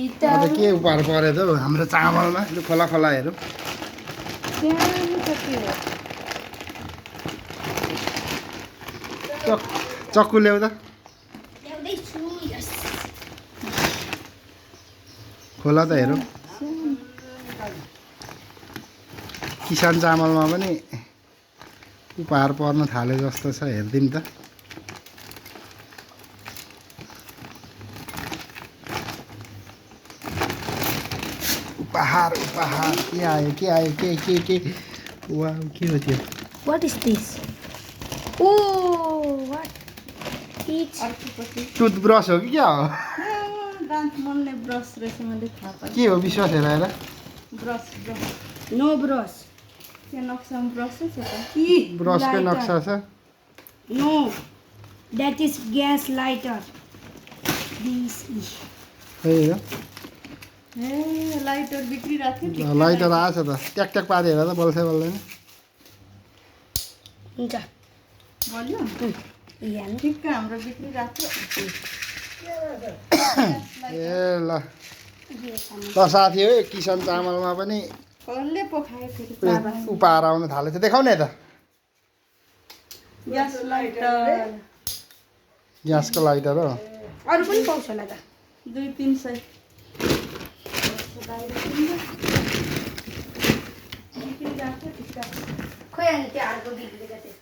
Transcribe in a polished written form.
अन्त के उपहार पऱ्यो त हौ हाम्रो चामलमा यो खोला खोला हेरौँ चक्कु ल्याउ त खोला त हेरौँ किसान चामलमा पनि उपहार पर्न थाले जस्तो छ हेरिदिउँ त उपहार उपहार के आयो के आयो के वाह के हो त्यो What is this? Oh, what? It's toothbrush हो कि क्या हो दाँत मोल्ने ब्रस रहेछ मैले थाहा पाएँ के हो विश्वास हेर हेर ब्रस ब्रस no brush. त्यो नक्सामा ब्रसै छ त ब्रसकै Lighter. नक्सा छ No, that is gas lighter. This is. त्यही हो ए लाइटर बिग्रिरहेको थियो लाइटर आएछ त ट्याक ट्याक पारि हेर त बल्छै बल्दैन हुन्छ बल्यो यहाँ ठिक्क हाम्रो बिग्रिरहेको थियो ए ल ल साथी हो किसान चामलमा पनि कसले पोखायो फेरि उपहार आउन थालेछ देखाउने त ग्यास लाइटर ग्यासको लाइटर हो अरू पनि पाउँछ होला त 200-300 खोइ अनि त्यो अर्को बिग्रेको थियो